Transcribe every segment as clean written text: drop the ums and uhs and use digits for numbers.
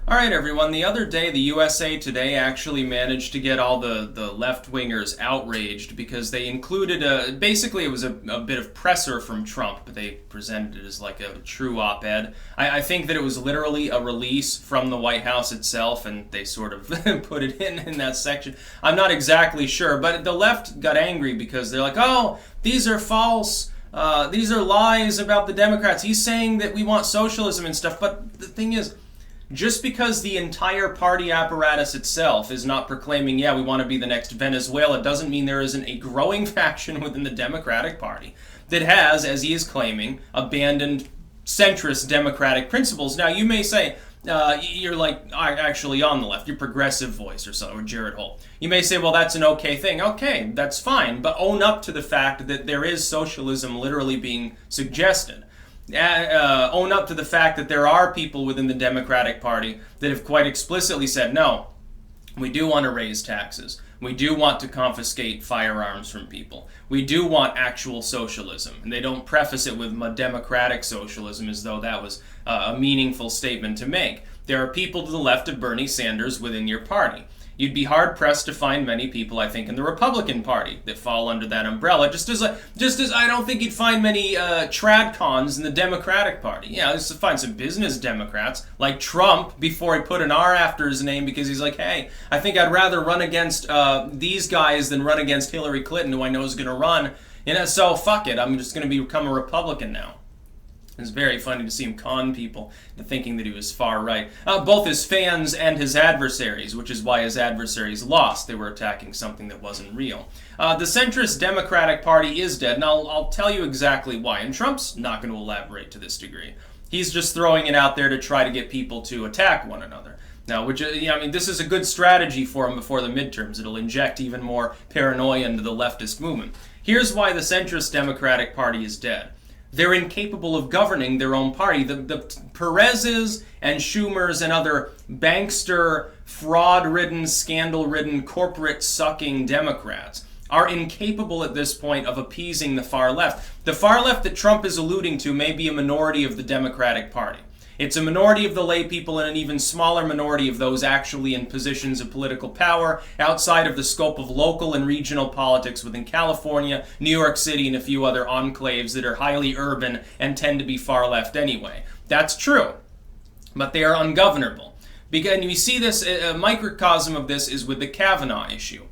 All right, everyone. The other day, the USA Today actually managed to get all the left-wingers outraged because they included basically it was a bit of presser from Trump, but they presented it as like a true op-ed. I think that it was literally a release from the White House itself, and they sort of put it in that section. I'm not exactly sure, but the left got angry because they're like, oh, these are false. These are lies about the Democrats. He's saying that we want socialism and stuff, but the thing is, just because the entire party apparatus itself is not proclaiming, yeah, we want to be the next Venezuela, doesn't mean there isn't a growing faction within the Democratic Party that has, as he is claiming, abandoned centrist democratic principles. Now, you may say, you're like actually on the left, you're Progressive Voice or so, or Jared Holt. You may say, well, that's an okay thing. Okay, that's fine, but own up to the fact that there is socialism literally being suggested. Own up to the fact that there are people within the Democratic Party that have quite explicitly said, no, we do want to raise taxes. We do want to confiscate firearms from people. We do want actual socialism. And they don't preface it with democratic socialism as though that was a meaningful statement to make. There are people to the left of Bernie Sanders within your party. You'd be hard-pressed to find many people, I think, in the Republican Party that fall under that umbrella, just as I don't think you'd find many tradcons in the Democratic Party. Yeah, let's find some business Democrats, like Trump, before he put an R after his name, because he's like, hey, I think I'd rather run against these guys than run against Hillary Clinton, who I know is going to run. So fuck it, I'm just going to become a Republican now. It's very funny to see him con people into thinking that he was far right. Both his fans and his adversaries, which is why his adversaries lost. They were attacking something that wasn't real. The centrist Democratic Party is dead, and I'll tell you exactly why. And Trump's not going to elaborate to this degree. He's just throwing it out there to try to get people to attack one another. Now, this is a good strategy for him before the midterms. It'll inject even more paranoia into the leftist movement. Here's why the centrist Democratic Party is dead. They're incapable of governing their own party. The Perez's and Schumer's and other bankster, fraud-ridden, scandal-ridden, corporate-sucking Democrats are incapable at this point of appeasing the far left. The far left that Trump is alluding to may be a minority of the Democratic Party. It's a minority of the lay people and an even smaller minority of those actually in positions of political power outside of the scope of local and regional politics within California, New York City, and a few other enclaves that are highly urban and tend to be far left anyway. That's true, but they are ungovernable. And we see this, a microcosm of this is with the Kavanaugh issue.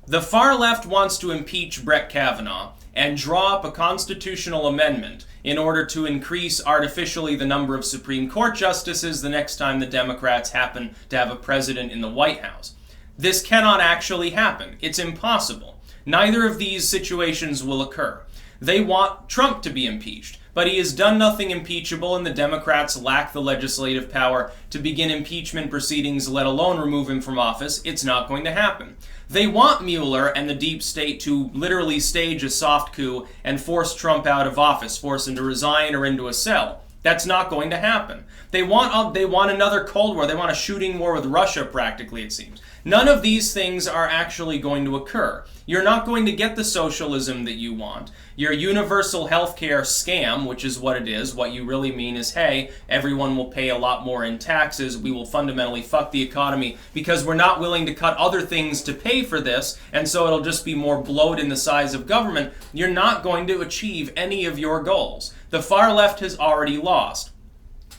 The far left wants to impeach Brett Kavanaugh and draw up a constitutional amendment in order to increase artificially the number of Supreme Court justices the next time the Democrats happen to have a president in the White House. This cannot actually happen. It's impossible. Neither of these situations will occur. They want Trump to be impeached, but he has done nothing impeachable, and the Democrats lack the legislative power to begin impeachment proceedings, let alone remove him from office. It's not going to happen. They want Mueller and the deep state to literally stage a soft coup and force Trump out of office, force him to resign or into a cell. That's not going to happen. They want another Cold War. They want a shooting war with Russia, practically, it seems. None of these things are actually going to occur. You're not going to get the socialism that you want. Your universal healthcare scam, which is what it is, what you really mean is, hey, everyone will pay a lot more in taxes. We will fundamentally fuck the economy because we're not willing to cut other things to pay for this, and so it'll just be more bloat in the size of government. You're not going to achieve any of your goals. The far left has already lost.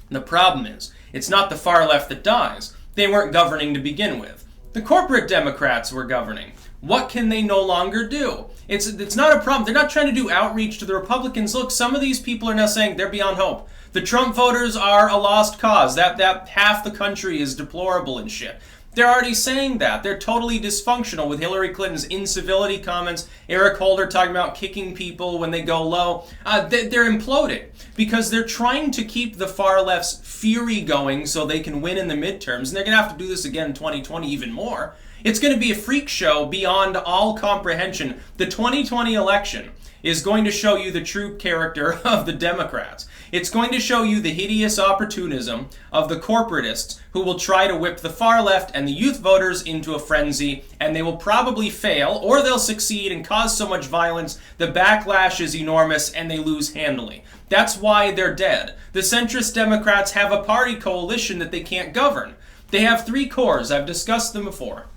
The problem is, it's not the far left that dies. They weren't governing to begin with. The corporate Democrats were governing. What can they no longer do? It's not a problem. They're not trying to do outreach to the Republicans. Look, some of these people are now saying they're beyond hope. The Trump voters are a lost cause. That half the country is deplorable and shit. They're already saying that. They're totally dysfunctional with Hillary Clinton's incivility comments, Eric Holder talking about kicking people when they go low. They're imploding because they're trying to keep the far left's fury going so they can win in the midterms. And they're going to have to do this again in 2020 even more. It's going to be a freak show beyond all comprehension. The 2020 election is going to show you the true character of the Democrats. It's going to show you the hideous opportunism of the corporatists who will try to whip the far left and the youth voters into a frenzy, and they will probably fail, or they'll succeed and cause so much violence, the backlash is enormous, and they lose handily. That's why they're dead. The centrist Democrats have a party coalition that they can't govern. They have three cores. I've discussed them before.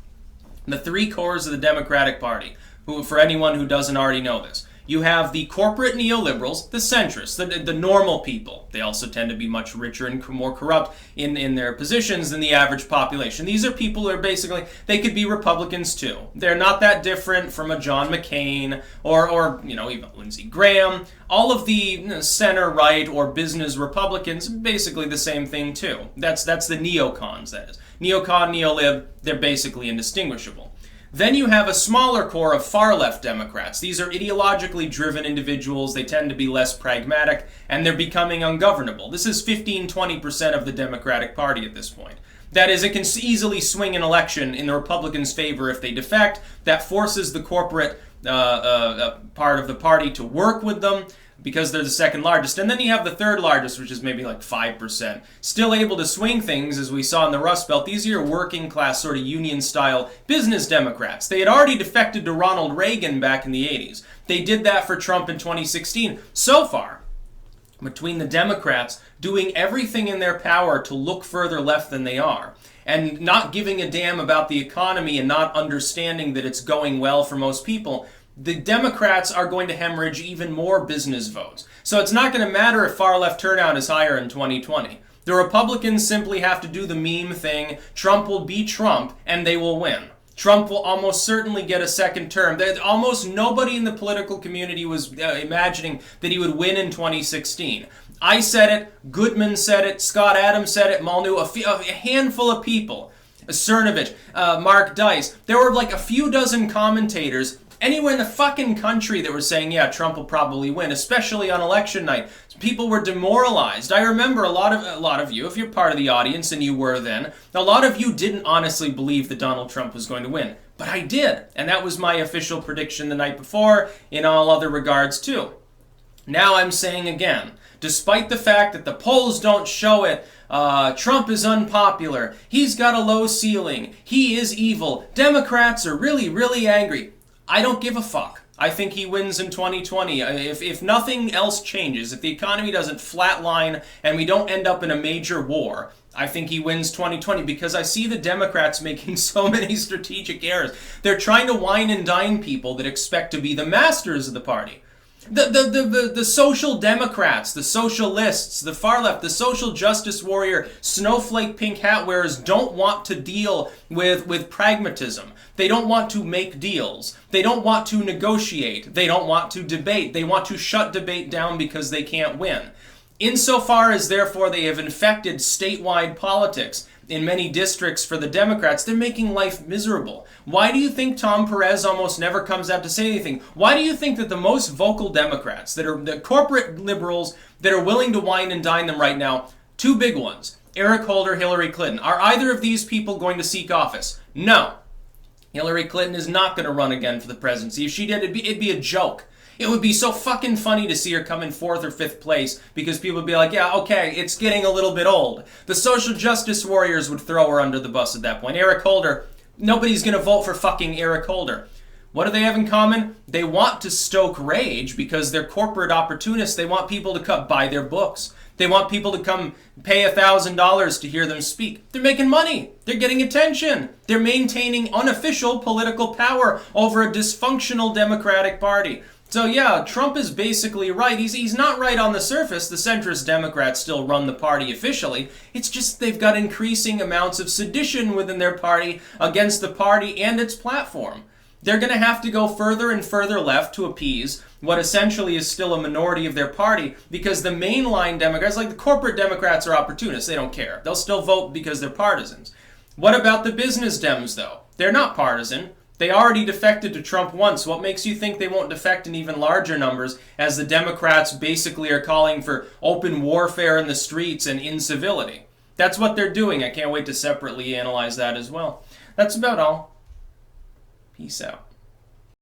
The three cores of the Democratic Party, who, for anyone who doesn't already know this. You have the corporate neoliberals, the centrists, the normal people. They also tend to be much richer and more corrupt in their positions than the average population. These are people who are basically, they could be Republicans too. They're not that different from a John McCain or even Lindsey Graham. All of the center-right or business Republicans, basically the same thing too. That's the neocons, that is. Neocon, neolib, they're basically indistinguishable. Then you have a smaller core of far-left Democrats. These are ideologically driven individuals. They tend to be less pragmatic, and they're becoming ungovernable. This is 15-20% of the Democratic Party at this point. That is, it can easily swing an election in the Republicans' favor if they defect. That forces the corporate part of the party to work with them, because they're the second largest. And then you have the third largest, which is maybe like 5%. Still able to swing things, as we saw in the Rust Belt. These are your working class, sort of union-style business Democrats. They had already defected to Ronald Reagan back in the 80s. They did that for Trump in 2016. So far, between the Democrats doing everything in their power to look further left than they are, and not giving a damn about the economy and not understanding that it's going well for most people, the Democrats are going to hemorrhage even more business votes. So it's not going to matter if far-left turnout is higher in 2020. The Republicans simply have to do the meme thing. Trump will be Trump, and they will win. Trump will almost certainly get a second term. Almost nobody in the political community was imagining that he would win in 2016. I said it, Goodman said it, Scott Adams said it, Molyneux, a handful of people. Cernovich, Mark Dice. There were like a few dozen commentators anywhere in the fucking country that were saying, yeah, Trump will probably win, especially on election night. People were demoralized. I remember a lot of you, if you're part of the audience, and you were then, a lot of you didn't honestly believe that Donald Trump was going to win. But I did, and that was my official prediction the night before, in all other regards too. Now I'm saying again, despite the fact that the polls don't show it, Trump is unpopular, he's got a low ceiling, he is evil, Democrats are really, really angry. I don't give a fuck. I think he wins in 2020. If nothing else changes, if the economy doesn't flatline and we don't end up in a major war, I think he wins 2020 because I see the Democrats making so many strategic errors. They're trying to wine and dine people that expect to be the masters of the party. The social democrats, the socialists, the far left, the social justice warrior, snowflake pink hat wearers don't want to deal with pragmatism. They don't want to make deals. They don't want to negotiate. They don't want to debate. They want to shut debate down because they can't win. Insofar as, therefore, they have infected statewide politics in many districts for the Democrats, they're making life miserable. Why do you think Tom Perez almost never comes out to say anything? Why do you think that the most vocal Democrats, that are the corporate liberals that are willing to wine and dine them right now, two big ones, Eric Holder, Hillary Clinton, are either of these people going to seek office? No. Hillary Clinton is not going to run again for the presidency. If she did, it'd be a joke. It would be so fucking funny to see her come in 4th or 5th place because people would be like, yeah, okay, it's getting a little bit old. The social justice warriors would throw her under the bus at that point. Eric Holder, nobody's going to vote for fucking Eric Holder. What do they have in common? They want to stoke rage because they're corporate opportunists. They want people to buy their books. They want people to come pay $1,000 to hear them speak. They're making money. They're getting attention. They're maintaining unofficial political power over a dysfunctional Democratic Party. So yeah, Trump is basically right. He's not right on the surface. The centrist Democrats still run the party officially. It's just they've got increasing amounts of sedition within their party against the party and its platform. They're going to have to go further and further left to appease what essentially is still a minority of their party because the mainline Democrats, like the corporate Democrats, are opportunists. They don't care. They'll still vote because they're partisans. What about the business Dems, though? They're not partisan. They already defected to Trump once. What makes you think they won't defect in even larger numbers as the Democrats basically are calling for open warfare in the streets and incivility? That's what they're doing. I can't wait to separately analyze that as well. That's about all. Peace out.